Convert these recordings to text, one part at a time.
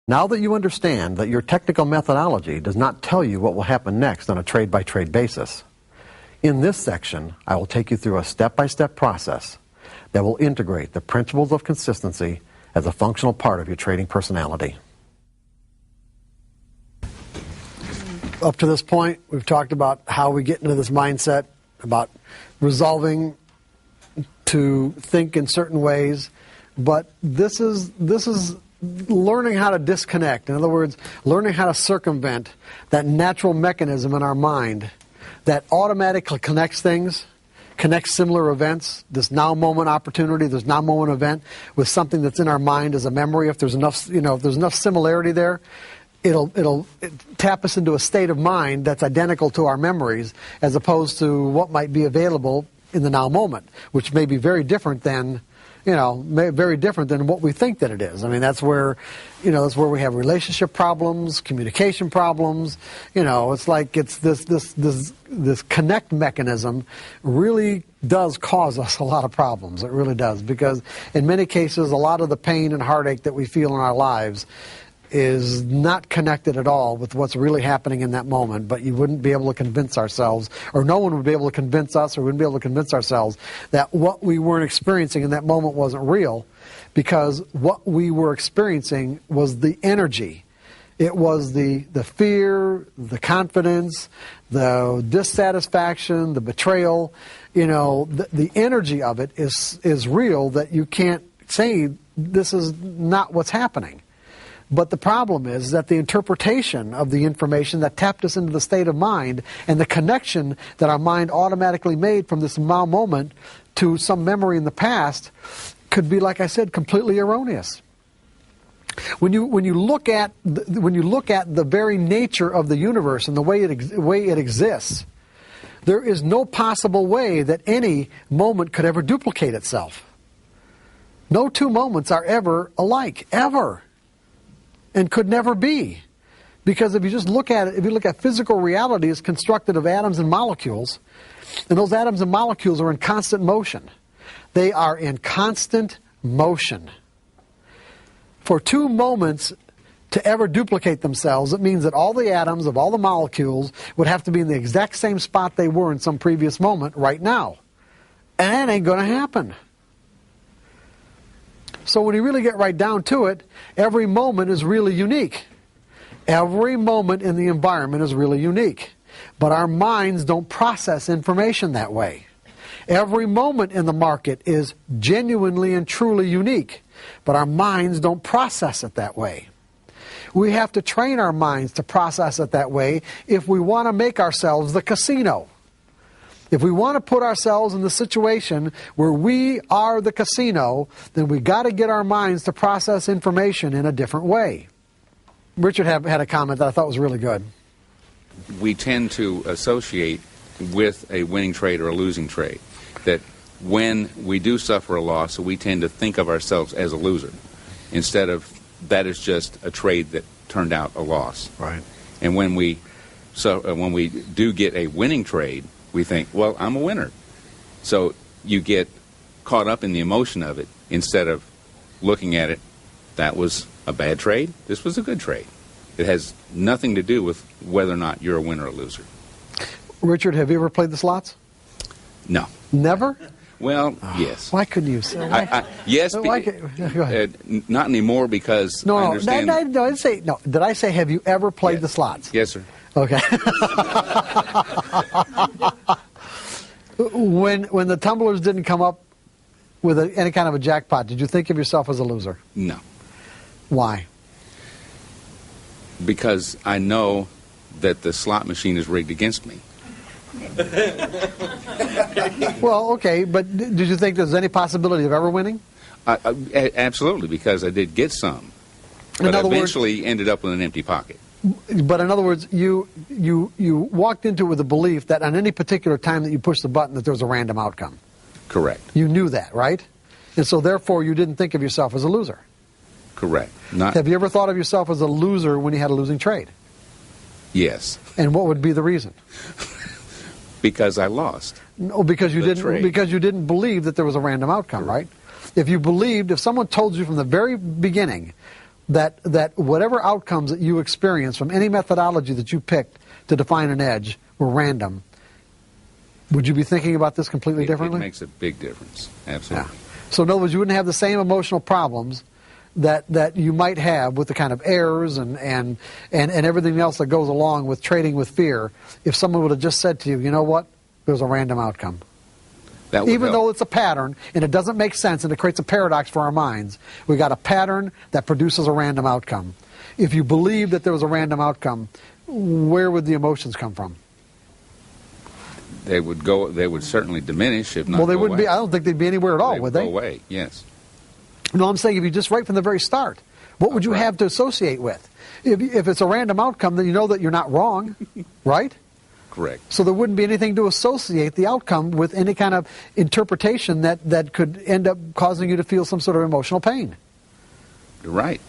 Now that you understand that your technical methodology does not tell you what will happen next on a trade-by-trade basis, in this section, I will take you through a step-by-step process that will integrate the principles of consistency as a functional part of your trading personality. Up to this point, we've talked about how we get into this mindset, about resolving to think in certain ways, but this is learning how to disconnect. In other words, learning how to circumvent that natural mechanism in our mind that automatically connects things, connects similar events, this now moment opportunity, this now moment event, with something that's in our mind as a memory. If there's enough, if there's enough similarity there, it'll tap us into a state of mind that's identical to our memories, as opposed to what might be available in the now moment, which may be very different than what we think that it is. I mean, that's where we have relationship problems, communication problems. It's like it's this connect mechanism really does cause us a lot of problems. It really does, because in many cases, a lot of the pain and heartache that we feel in our lives is not connected at all with what's really happening in that moment, but you wouldn't be able to convince ourselves, or no one would be able to convince us, or wouldn't be able to convince ourselves that what we weren't experiencing in that moment wasn't real, because what we were experiencing was the energy. It was the fear, the confidence, the dissatisfaction, the betrayal. The energy of it is real, that you can't say this is not what's happening. But the problem is that the interpretation of the information that tapped us into the state of mind, and the connection that our mind automatically made from this now moment to some memory in the past, could be, like I said, completely erroneous. When you look at the very nature of the universe and the way it exists, there is no possible way that any moment could ever duplicate itself. No two moments are ever alike, ever. And could never be. Because if you just look at it, if you look at physical reality, it's constructed of atoms and molecules, and those atoms and molecules are in constant motion. They are in constant motion. For two moments to ever duplicate themselves, it means that all the atoms of all the molecules would have to be in the exact same spot they were in some previous moment right now. And that ain't going to happen. So when you really get right down to it, every moment is really unique. Every moment in the environment is really unique. But our minds don't process information that way. Every moment in the market is genuinely and truly unique. But our minds don't process it that way. We have to train our minds to process it that way if we want to make ourselves the casino. If we want to put ourselves in the situation where we are the casino, then we got to get our minds to process information in a different way. Richard had a comment that I thought was really good. We tend to associate with a winning trade or a losing trade. That when we do suffer a loss, we tend to think of ourselves as a loser, instead of that is just a trade that turned out a loss. Right. And when we do get a winning trade, we think, well, I'm a winner. So you get caught up in the emotion of it instead of looking at it, that was a bad trade, this was a good trade. It has nothing to do with whether or not you're a winner or a loser. Richard, have you ever played the slots? No. Never? Well, yes. Why couldn't you say that? Yes, go ahead. Not anymore, because I understand. No, I didn't say, no. Did I say, have you ever played the slots? Yes, sir. Okay. When the tumblers didn't come up with any kind of a jackpot, did you think of yourself as a loser? No. Why? Because I know that the slot machine is rigged against me. Well, okay, but did you think there's any possibility of ever winning? Absolutely, because I did get some, but eventually ended up with an empty pocket. But in other words, you walked into it with the belief that on any particular time that you pushed the button that there was a random outcome. Correct. You knew that, right? And so therefore you didn't think of yourself as a loser. Correct. Have you ever thought of yourself as a loser when you had a losing trade? Yes. And what would be the reason? Because I lost. No, because you didn't believe that there was a random outcome, right? If someone told you from the very beginning that whatever outcomes that you experience from any methodology that you picked to define an edge were random, would you be thinking about this completely differently? It makes a big difference. Absolutely. Yeah. So in other words, you wouldn't have the same emotional problems that you might have with the kind of errors and everything else that goes along with trading with fear if someone would have just said to you, you know what, there's a random outcome. Even though it's a pattern and it doesn't make sense and it creates a paradox for our minds, we got a pattern that produces a random outcome. If you believe that there was a random outcome, where would the emotions come from? They would certainly diminish, if not Well, they go wouldn't away. be. I don't think they'd be anywhere at all, would they? Go away, yes. No, I'm saying if you just right from the very start, what would you have to associate with? If it's a random outcome, then you know that you're not wrong, right? Correct. So there wouldn't be anything to associate the outcome with any kind of interpretation that could end up causing you to feel some sort of emotional pain. You're right.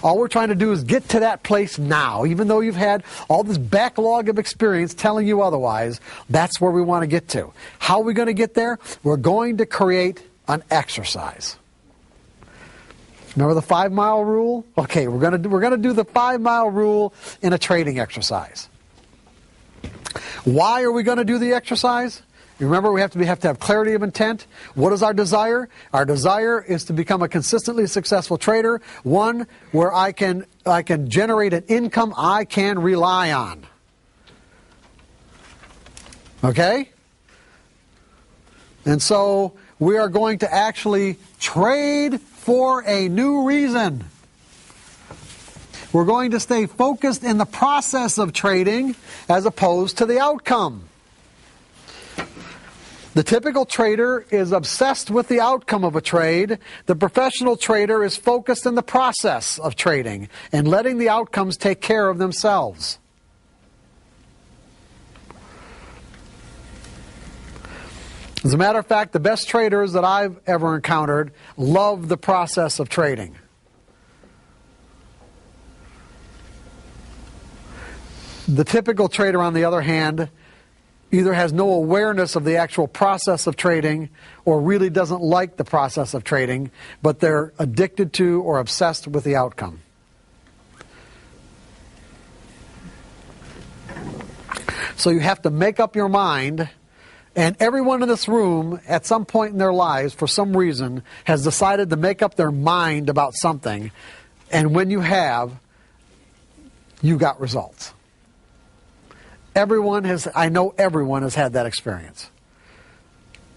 All we're trying to do is get to that place now. Even though you've had all this backlog of experience telling you otherwise, that's where we want to get to. How are we going to get there? We're going to create an exercise. Remember the 5-mile rule? Okay, we're going to do the 5-mile rule in a trading exercise. Why are we going to do the exercise? Remember, we have to have clarity of intent. What is our desire? Our desire is to become a consistently successful trader, one where I can generate an income I can rely on. Okay? And so we are going to actually trade for a new reason. We're going to stay focused in the process of trading as opposed to the outcome. The typical trader is obsessed with the outcome of a trade. The professional trader is focused in the process of trading and letting the outcomes take care of themselves. As a matter of fact, the best traders that I've ever encountered love the process of trading. The typical trader, on the other hand, either has no awareness of the actual process of trading or really doesn't like the process of trading, but they're addicted to or obsessed with the outcome. So you have to make up your mind, and everyone in this room at some point in their lives, for some reason, has decided to make up their mind about something, and when you have, you got results. I know everyone has had that experience.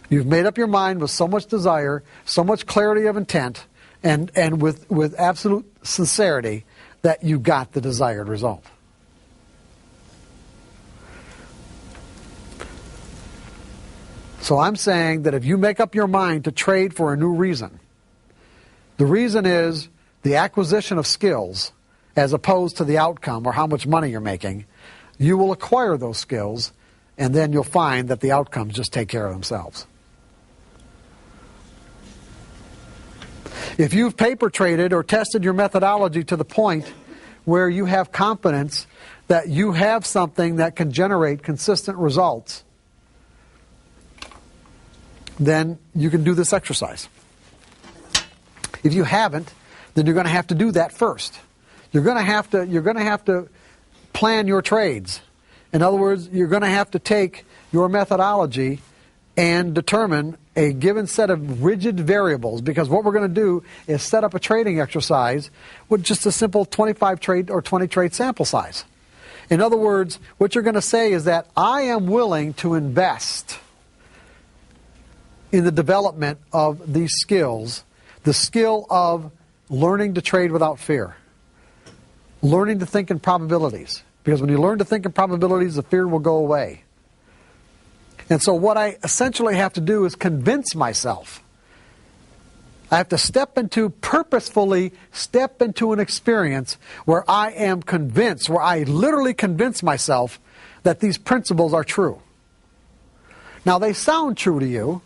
You've made up your mind with so much desire, so much clarity of intent, and with absolute sincerity that you got the desired result. So I'm saying that if you make up your mind to trade for a new reason, the reason is the acquisition of skills as opposed to the outcome or how much money you're making, you will acquire those skills, and then you'll find that the outcomes just take care of themselves. If you've paper traded or tested your methodology to the point where you have confidence that you have something that can generate consistent results, then you can do this exercise. If you haven't, then you're going to have to do that first. You're going to have to plan your trades. In other words, you're going to have to take your methodology and determine a given set of rigid variables, because what we're going to do is set up a trading exercise with just a simple 25 trade or 20 trade sample size. In other words, what you're going to say is that I am willing to invest in the development of these skills, the skill of learning to trade without fear, learning to think in probabilities. Because when you learn to think in probabilities, the fear will go away. And so what I essentially have to do is convince myself. I have to purposefully step into an experience where I am convinced, where I literally convince myself that these principles are true. Now, they sound true to you.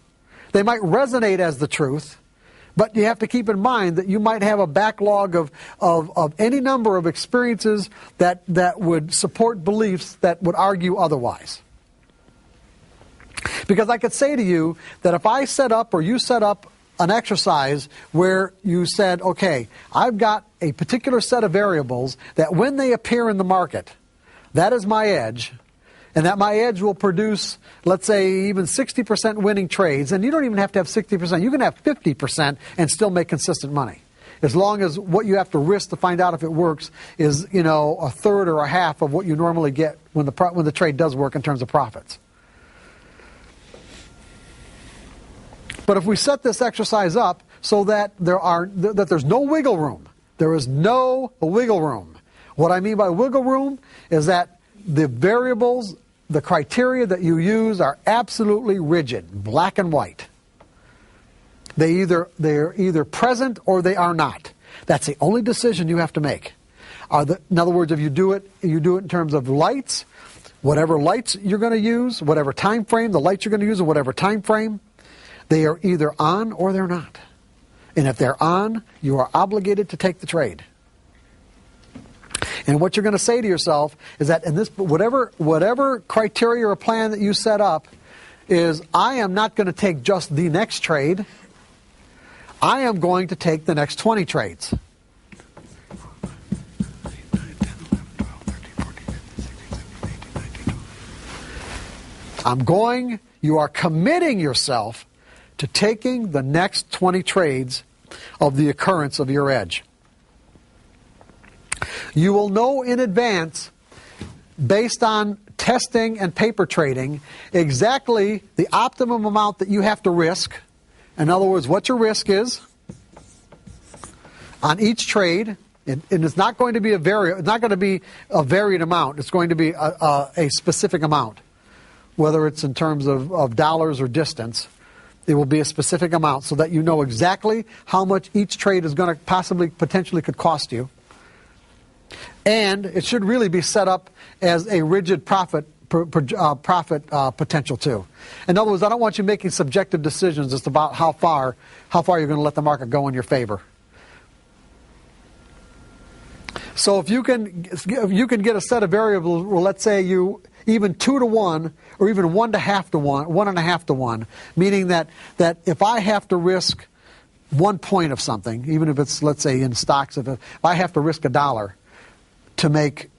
They might resonate as the truth. But you have to keep in mind that you might have a backlog of any number of experiences that would support beliefs that would argue otherwise. Because I could say to you that if I set up or you set up an exercise where you said, okay, I've got a particular set of variables that when they appear in the market, that is my edge, and that my edge will produce, let's say, even 60% winning trades, and you don't even have to have 60%. You can have 50% and still make consistent money, as long as what you have to risk to find out if it works is, a third or a half of what you normally get when the trade does work in terms of profits. But if we set this exercise up so that there's no wiggle room, there is no wiggle room. What I mean by wiggle room is that the variables, the criteria that you use are absolutely rigid, black and white. They're either present or they are not. That's the only decision you have to make. In other words, if you do it in terms of lights, whatever lights you're going to use, whatever time frame, the lights you're going to use in whatever time frame, they are either on or they're not. And if they're on, you are obligated to take the trade. And what you're going to say to yourself is that in this, whatever criteria or plan that you set up is, I am not going to take just the next trade. I am going to take the next 20 trades. You are committing yourself to taking the next 20 trades of the occurrence of your edge. You will know in advance, based on testing and paper trading, exactly the optimum amount that you have to risk. In other words, what your risk is on each trade, and it's not going to be a varied amount. It's going to be a specific amount, whether it's in terms of dollars or distance. It will be a specific amount so that you know exactly how much each trade is going to potentially could cost you. And it should really be set up as a rigid profit potential too. In other words, I don't want you making subjective decisions as to about how far you're going to let the market go in your favor. So if you can get a set of variables, well, let's say you even 2 to 1 or even 1.5 to 1, 1.5 to 1, meaning that if I have to risk 1 point of something, even if it's, let's say, in stocks, if I have to risk $1 to make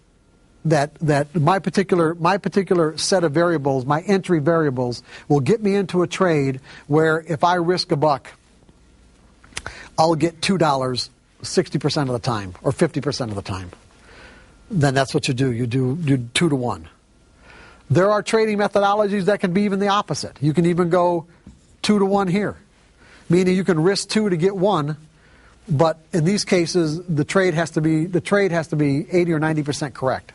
that my particular set of variables, my entry variables, will get me into a trade where if I risk $1, I'll get $2 60% of the time or 50% of the time. Then that's what you do. You do 2 to 1. There are trading methodologies that can be even the opposite. You can even go 2 to 1 here, meaning you can risk 2 to get 1. But in these cases, the trade has to be 80 or 90% correct.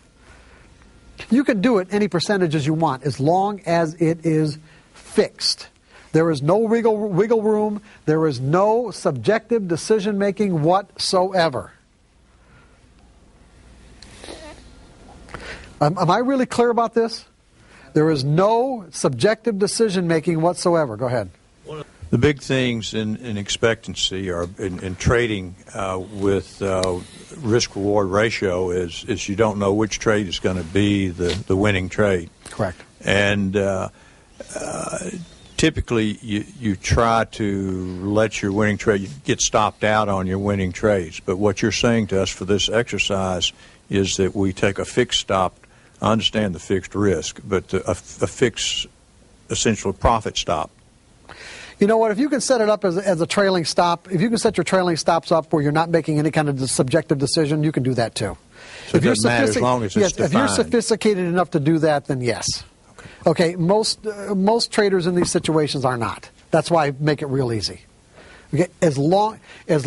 You can do it any percentages you want as long as it is fixed. There is no wiggle room. There is no subjective decision making whatsoever. Am I really clear about this? There is no subjective decision making whatsoever. Go ahead. The big things in expectancy or in trading with risk-reward ratio is you don't know which trade is going to be the winning trade. Correct. And typically you try to let your winning trade get stopped out on your winning trades. But what you're saying to us for this exercise is that we take a fixed stop. I understand the fixed risk, but a fixed essential profit stop. You know what? If you can set it up as a trailing stop, if you can set your trailing stops up where you're not making any kind of subjective decision, you can do that too. So it doesn't matter as long as it's defined. If you're sophisticated enough to do that, then yes. Okay. Most traders in these situations are not. That's why I make it real easy. Okay. As long as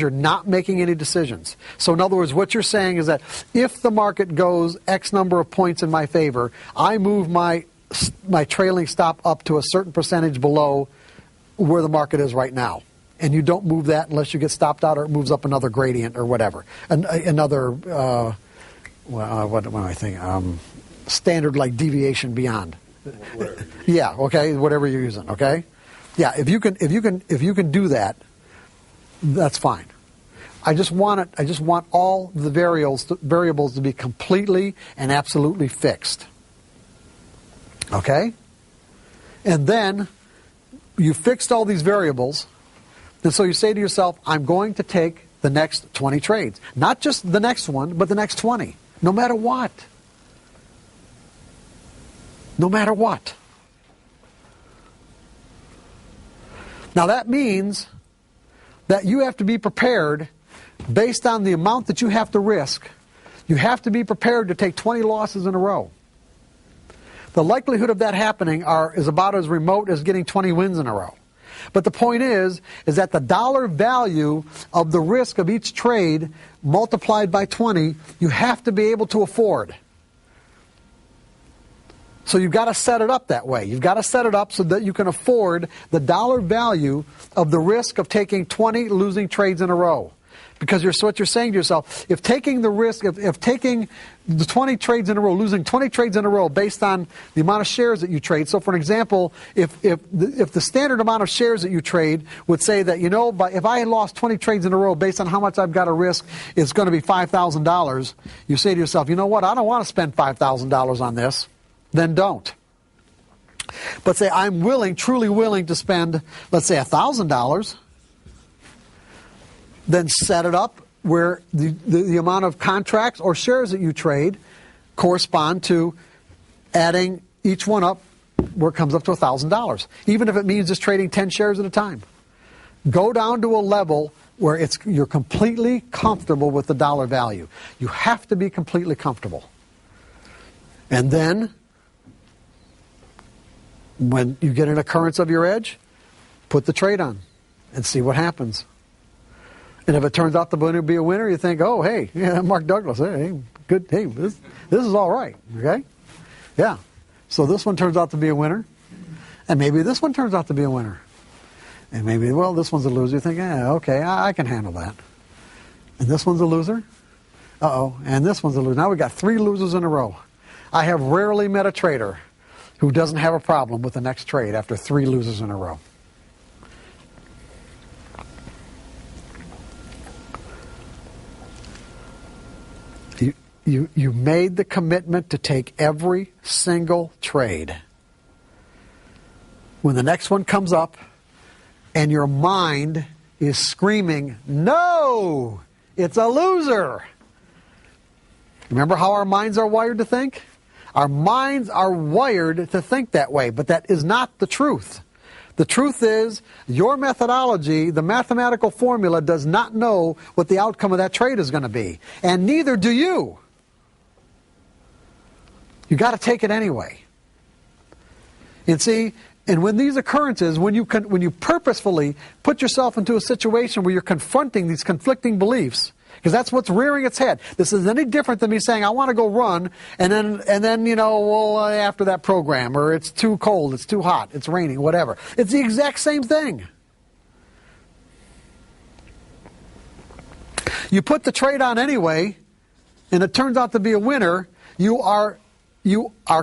you're not making any decisions. So in other words, what you're saying is that if the market goes X number of points in my favor, I move my trailing stop up to a certain percentage below where the market is right now. And you don't move that unless you get stopped out or it moves up another gradient or whatever. Another, what am I thinking? Standard like deviation beyond. Yeah, okay, whatever you're using, okay? Yeah, if you can do that, that's fine. I just want all the variables to be completely and absolutely fixed. Okay? And then you fixed all these variables, and so you say to yourself, I'm going to take the next 20 trades. Not just the next one, but the next 20. No matter what. No matter what. Now that means that you have to be prepared based on the amount that you have to risk. You have to be prepared to take 20 losses in a row. The likelihood of that happening is about as remote as getting 20 wins in a row. But the point is that the dollar value of the risk of each trade multiplied by 20, you have to be able to afford. So you've got to set it up that way. You've got to set it up so that you can afford the dollar value of the risk of taking 20 losing trades in a row. Because what you're saying to yourself, if taking the risk, if taking the 20 trades in a row, losing 20 trades in a row based on the amount of shares that you trade. So for an example, if the standard amount of shares that you trade would say that, if I had lost 20 trades in a row based on how much I've got to risk, it's going to be $5,000. You say to yourself, you know what, I don't want to spend $5,000 on this. Then don't. But say I'm truly willing to spend, let's say $1,000. Then set it up where the amount of contracts or shares that you trade correspond to adding each one up where it comes up to $1,000. Even if it means just trading 10 shares at a time. Go down to a level where you're completely comfortable with the dollar value. You have to be completely comfortable. And then, when you get an occurrence of your edge, put the trade on and see what happens. And if it turns out to be a winner, you think, oh, hey, yeah, Mark Douglas, hey, good, hey, this is all right, okay? Yeah. So this one turns out to be a winner, and maybe this one turns out to be a winner. And maybe, well, this one's a loser. You think, yeah, okay, I can handle that. And this one's a loser? Uh-oh, and this one's a loser. Now we've got 3 losers in a row. I have rarely met a trader who doesn't have a problem with the next trade after 3 losers in a row. You made the commitment to take every single trade. When the next one comes up and your mind is screaming, no, it's a loser. Remember how our minds are wired to think? Our minds are wired to think that way, but that is not the truth. The truth is, your methodology, the mathematical formula, does not know what the outcome of that trade is going to be. And neither do you. You got to take it anyway. And see, and when these occurrences, when you purposefully put yourself into a situation where you're confronting these conflicting beliefs, because that's what's rearing its head. This is any different than me saying, I want to go run, and then after that program, or it's too cold, it's too hot, it's raining, whatever. It's the exact same thing. You put the trade on anyway, and it turns out to be a winner, you are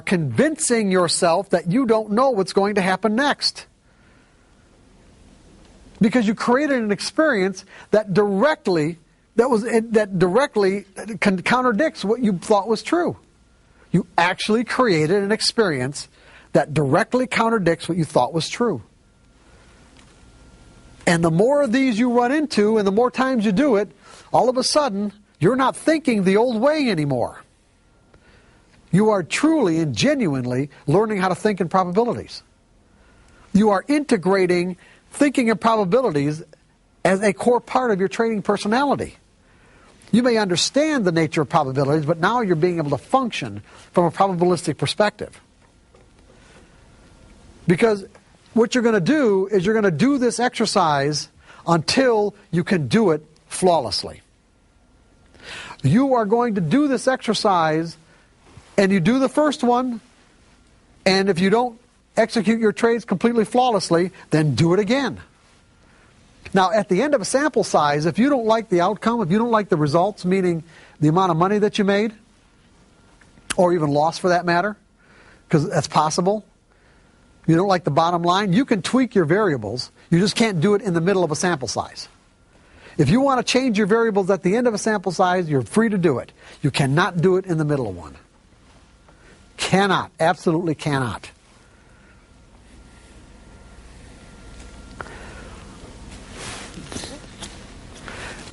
convincing yourself that you don't know what's going to happen next. Because you created an experience that directly contradicts what you thought was true. You actually created an experience that directly contradicts what you thought was true. And the more of these you run into, and the more times you do it, all of a sudden, you're not thinking the old way anymore. You are truly and genuinely learning how to think in probabilities. You are integrating thinking in probabilities as a core part of your trading personality. You may understand the nature of probabilities, but now you're being able to function from a probabilistic perspective. Because what you're going to do is you're going to do this exercise until you can do it flawlessly. You are going to do this exercise, and you do the first one, and if you don't execute your trades completely flawlessly, then do it again. Now, at the end of a sample size, if you don't like the outcome, if you don't like the results, meaning the amount of money that you made, or even lost for that matter, because that's possible, you don't like the bottom line, you can tweak your variables. You just can't do it in the middle of a sample size. If you want to change your variables at the end of a sample size, you're free to do it. You cannot do it in the middle of one. Cannot. Absolutely cannot.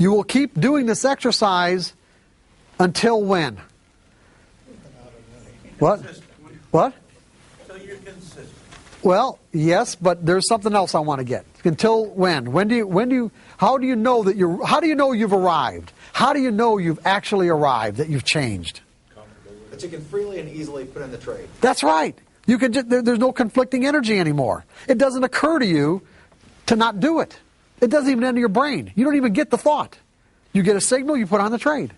You will keep doing this exercise until when? What? What? Until you're consistent. Well, yes, but there's something else I want to get. Until when? How do you know you've arrived? How do you know you've actually arrived, that you've changed? That you can freely and easily put in the trade. That's right. You can there's no conflicting energy anymore. It doesn't occur to you to not do it. It doesn't even enter your brain. You don't even get the thought. You get a signal, you put on the trade.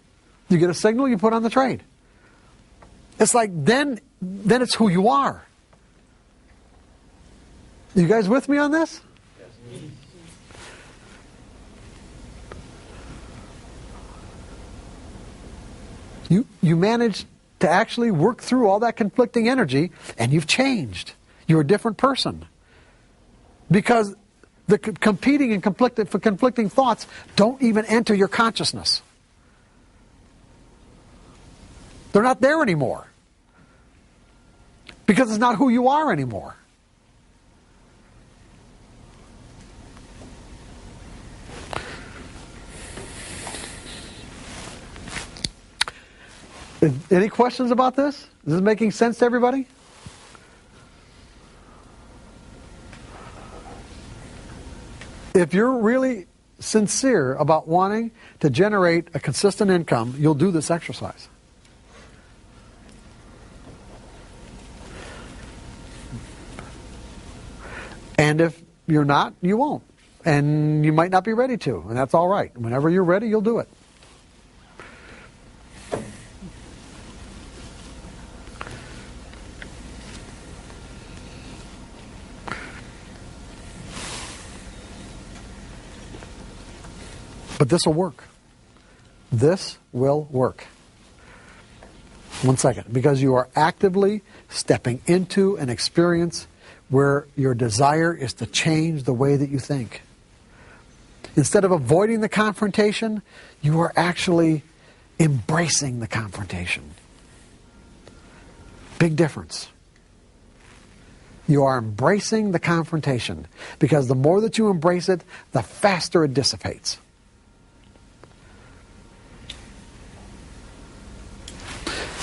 You get a signal, you put on the trade. It's like then it's who you are. You guys with me on this? You manage to actually work through all that conflicting energy, and you've changed. You're a different person. Because the competing and conflicting thoughts don't even enter your consciousness. They're not there anymore. Because it's not who you are anymore. Any questions about this? Is this making sense to everybody? If you're really sincere about wanting to generate a consistent income, you'll do this exercise. And if you're not, you won't. And you might not be ready to, and that's all right. Whenever you're ready, you'll do it. But this will work. This will work. 1 second. Because you are actively stepping into an experience where your desire is to change the way that you think. Instead of avoiding the confrontation, you are actually embracing the confrontation. Big difference. You are embracing the confrontation. Because the more that you embrace it, the faster it dissipates.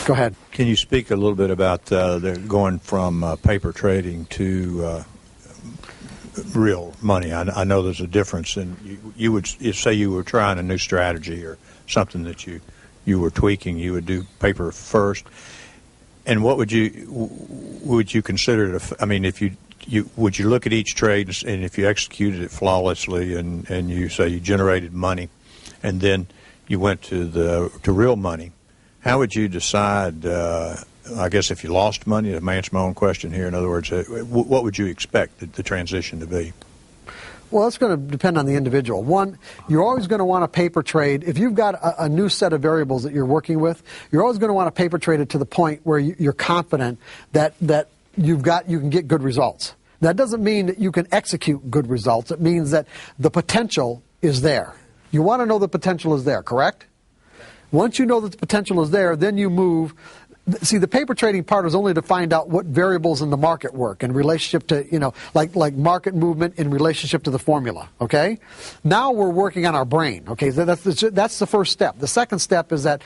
Go ahead. Can you speak a little bit about going from paper trading to real money? I know there's a difference, and you would say you were trying a new strategy or something that you were tweaking. You would do paper first, and what would you consider it? I mean, if you would you look at each trade, and if you executed it flawlessly, and you say you generated money, and then you went to real money. How would you decide, I guess, if you lost money, to answer my own question here, in other words, what would you expect the transition to be? Well, it's going to depend on the individual. One, you're always going to want a paper trade. If you've got a new set of variables that you're working with, you're always going to want to paper trade it to the point where you're confident that you can get good results. That doesn't mean that you can execute good results. It means that the potential is there. You want to know the potential is there, correct? Once you know that the potential is there, then you move. See, the paper trading part is only to find out what variables in the market work in relationship to, like market movement in relationship to the formula, okay? Now we're working on our brain, okay? That's the first step. The second step is that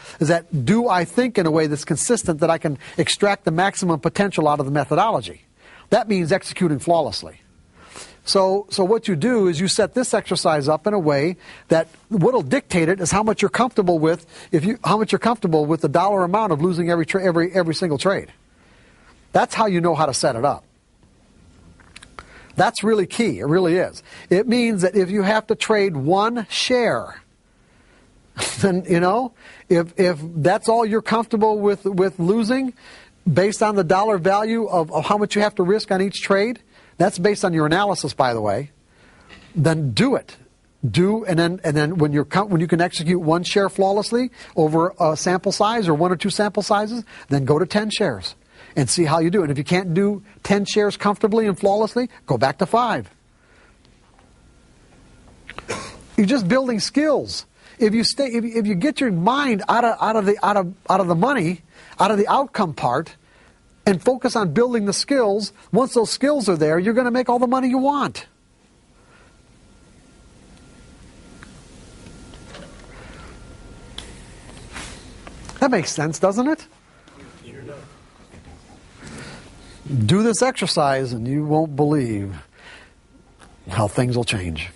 do I think in a way that's consistent that I can extract the maximum potential out of the methodology? That means executing flawlessly. So what you do is you set this exercise up in a way that what'll dictate it is how much you're comfortable with how much you're comfortable with the dollar amount of losing every single trade. That's how you know how to set it up. That's really key. It really is. It means that if you have to trade one share, then if that's all you're comfortable with losing, based on the dollar value of how much you have to risk on each trade. That's based on your analysis, by the way. Then do it. And then when you can execute one share flawlessly over a sample size or one or two sample sizes, then go to 10 shares and see how you do. And if you can't do 10 shares comfortably and flawlessly, go back to 5. You're just building skills. If you get your mind out of the money, out of the outcome part, and focus on building the skills, once those skills are there, you're going to make all the money you want. That makes sense, doesn't it? Do this exercise and you won't believe how things will change.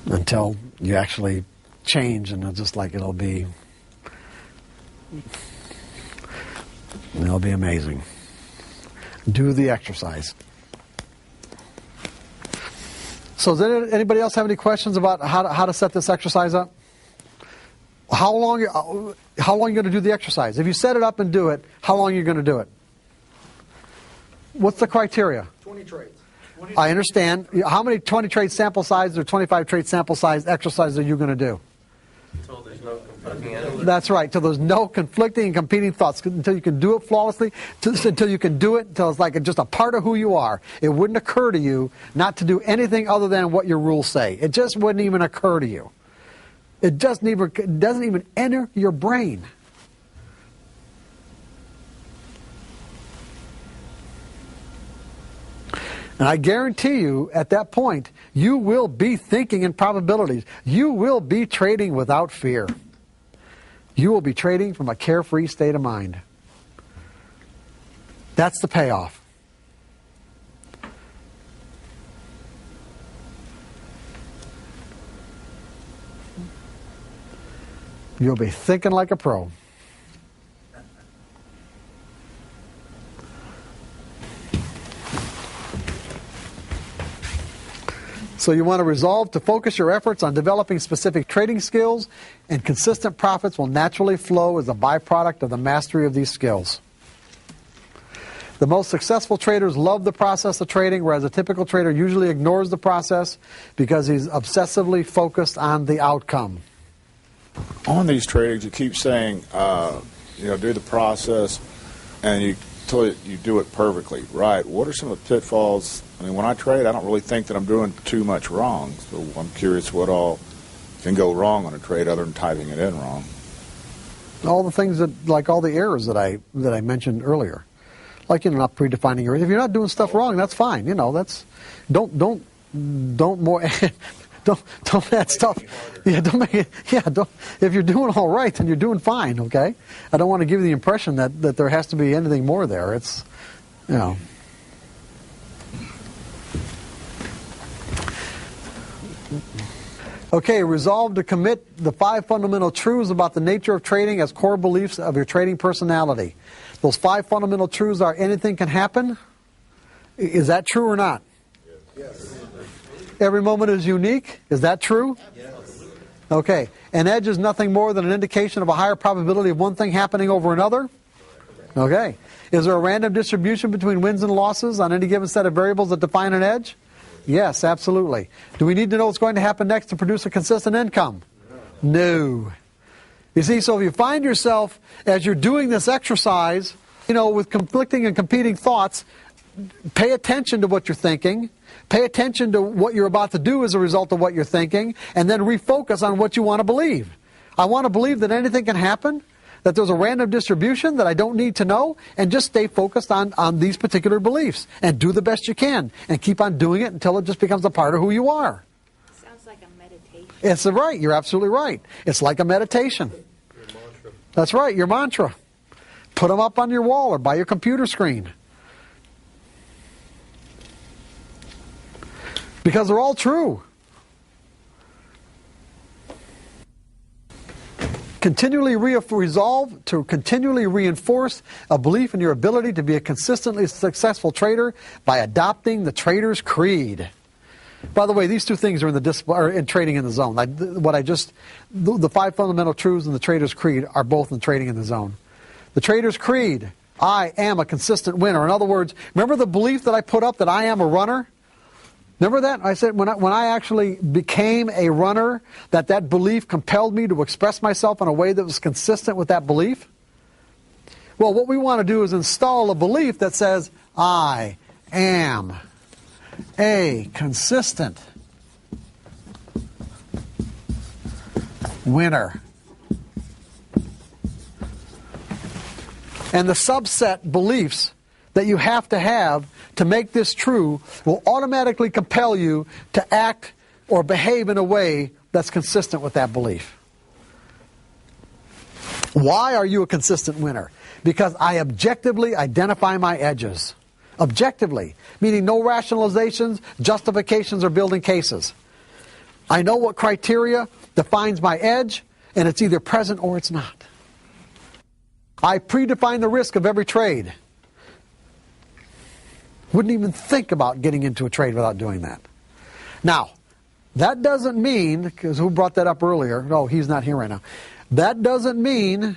Until you actually change, and it'll be amazing. Do the exercise. So does anybody else have any questions about how to set this exercise up? How long are you going to do the exercise? If you set it up and do it, how long are you going to do it? What's the criteria? 20 trades. I understand. How many 20 trade sample size or 25 trade sample size exercises are you going to do? Until there's no conflicting. That's right. Till there's no conflicting and competing thoughts. Until you can do it flawlessly. Until you can do it. Until it's like just a part of who you are. It wouldn't occur to you not to do anything other than what your rules say. It just wouldn't even occur to you. It doesn't even enter your brain. And I guarantee you, at that point, you will be thinking in probabilities. You will be trading without fear. You will be trading from a carefree state of mind. That's the payoff. You'll be thinking like a pro. So you want to resolve to focus your efforts on developing specific trading skills, and consistent profits will naturally flow as a byproduct of the mastery of these skills. The most successful traders love the process of trading, whereas a typical trader usually ignores the process because he's obsessively focused on the outcome. On these trades, you keep saying, do the process, and until you do it perfectly. Right. What are some of the pitfalls? I mean, when I trade, I don't really think that I'm doing too much wrong. So I'm curious what all can go wrong on a trade other than typing it in wrong. All the things like all the errors that I mentioned earlier, like not predefining your. If you're not doing stuff wrong, that's fine. That's don't more. Don't add stuff. Yeah, don't make it. Yeah, don't. If you're doing all right, then you're doing fine. Okay. I don't want to give you the impression that there has to be anything more there. It's, Okay, resolve to commit the 5 fundamental truths about the nature of trading as core beliefs of your trading personality. Those 5 fundamental truths are: anything can happen. Is that true or not? Yes. Every moment is unique. Is that true? Yes. Okay. An edge is nothing more than an indication of a higher probability of one thing happening over another. Okay. Is there a random distribution between wins and losses on any given set of variables that define an edge? Yes, absolutely. Do we need to know what's going to happen next to produce a consistent income? No. You see, so if you find yourself, as you're doing this exercise, with conflicting and competing thoughts, pay attention to what you're thinking. Pay attention to what you're about to do as a result of what you're thinking, and then refocus on what you want to believe. I want to believe that anything can happen, that there's a random distribution that I don't need to know, and just stay focused on these particular beliefs, and do the best you can, and keep on doing it until it just becomes a part of who you are. Sounds like a meditation. It's right. You're absolutely right. It's like a meditation. Your mantra. That's right, your mantra. Put them up on your wall or by your computer screen. Because they're all true. Resolve to continually reinforce a belief in your ability to be a consistently successful trader by adopting the trader's creed. By the way, these 2 things are in trading in the zone. The 5 fundamental truths and the trader's creed are both in trading in the zone. The trader's creed: I am a consistent winner. In other words, remember the belief that I put up that I am a runner? Remember that? I said when I actually became a runner, that belief compelled me to express myself in a way that was consistent with that belief? Well, what we want to do is install a belief that says, I am a consistent winner. And the subset beliefs that you have to make this true will automatically compel you to act or behave in a way that's consistent with that belief. Why are you a consistent winner? Because I objectively identify my edges. Objectively, meaning no rationalizations, justifications, or building cases. I know what criteria defines my edge, and it's either present or it's not. I predefine the risk of every trade. Wouldn't even think about getting into a trade without doing that. Now, that doesn't mean, because who brought that up earlier? No, he's not here right now. That doesn't mean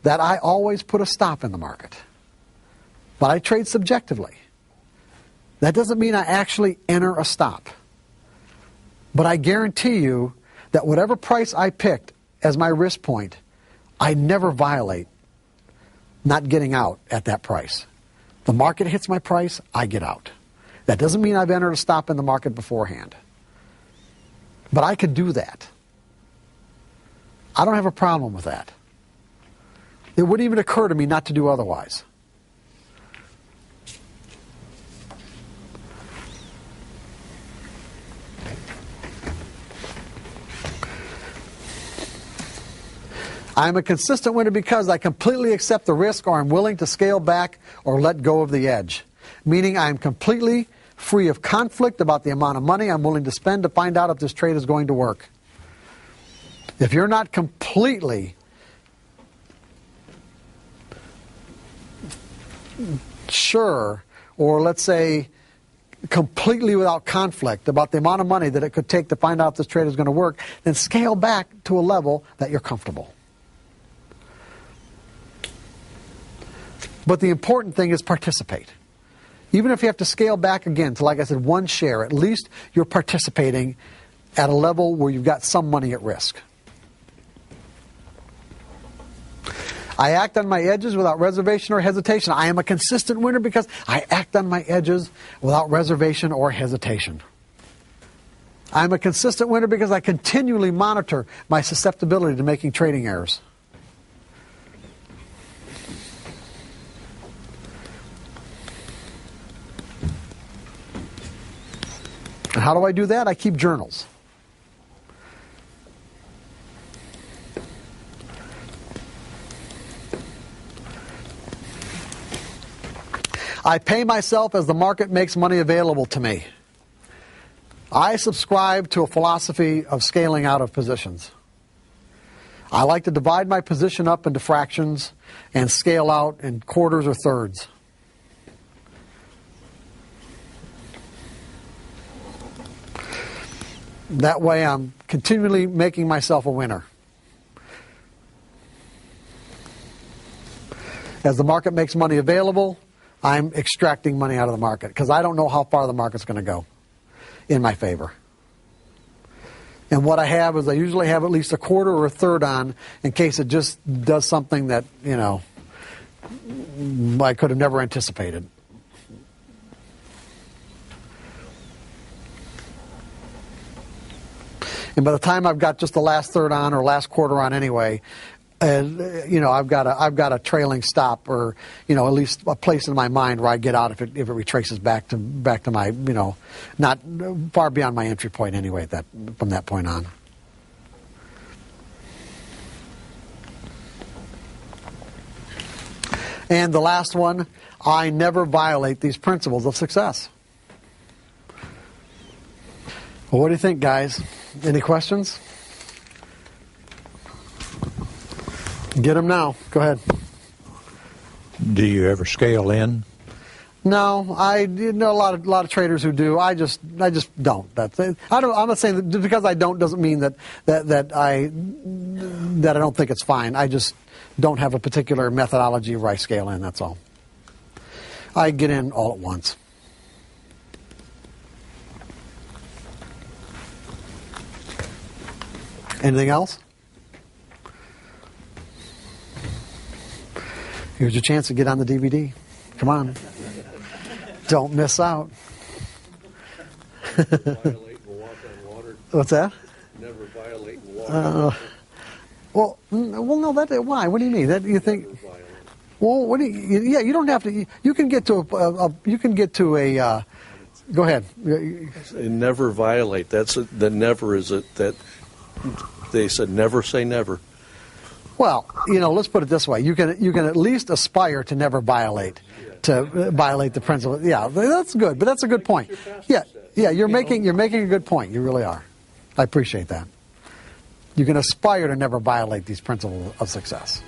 that I always put a stop in the market. But I trade subjectively. That doesn't mean I actually enter a stop. But I guarantee you that whatever price I picked as my risk point, I never violate not getting out at that price. The market hits my price, I get out. That doesn't mean I've entered a stop in the market beforehand. But I could do that. I don't have a problem with that. It wouldn't even occur to me not to do otherwise. I am a consistent winner because I completely accept the risk, or I'm willing to scale back or let go of the edge. Meaning I am completely free of conflict about the amount of money I'm willing to spend to find out if this trade is going to work. If you're not completely sure, or let's say completely without conflict about the amount of money that it could take to find out if this trade is going to work, then scale back to a level that you're comfortable. But the important thing is participate. Even if you have to scale back again to, like I said, one share, at least you're participating at a level where you've got some money at risk. I act on my edges without reservation or hesitation. I am a consistent winner because I act on my edges without reservation or hesitation. I'm a consistent winner because I continually monitor my susceptibility to making trading errors. And how do I do that? I keep journals. I pay myself as the market makes money available to me. I subscribe to a philosophy of scaling out of positions. I like to divide my position up into fractions and scale out in quarters or thirds. That way I'm continually making myself a winner. As the market makes money available, I'm extracting money out of the market because I don't know how far the market's going to go in my favor. And what I have is I usually have at least a quarter or a third on in case it just does something that, you know, I could have never anticipated. And by the time I've got just the last third on or last quarter on anyway, you know, I've got a trailing stop, or, you know, at least a place in my mind where I get out if it retraces back to my, you know, not far beyond my entry point anyway. From that point on. And the last one, I never violate these principles of success. Well, what do you think, guys? Any questions? Get them now. Go ahead. Do you ever scale in? No, I know a lot of traders who do. I just don't. I'm not saying that just because I don't doesn't mean that I don't think it's fine. I just don't have a particular methodology where I scale in. That's all. I get in all at once. Anything else? Here's your chance to get on the DVD. Come on. Don't miss out. Violate and walk on water. What's that? Never violate and walk on water. Well, no. Why? What do you mean? That you think? Well, what do you? Yeah, you don't have to. You can get to a. Go ahead. And never violate. The never is it that they said never say never. Well, let's put it this way: you can at least aspire to never violate the principle. Yeah, that's good, but that's a good point. Yeah, you're making a good point. You really are. I appreciate that. You can aspire to never violate these principles of success.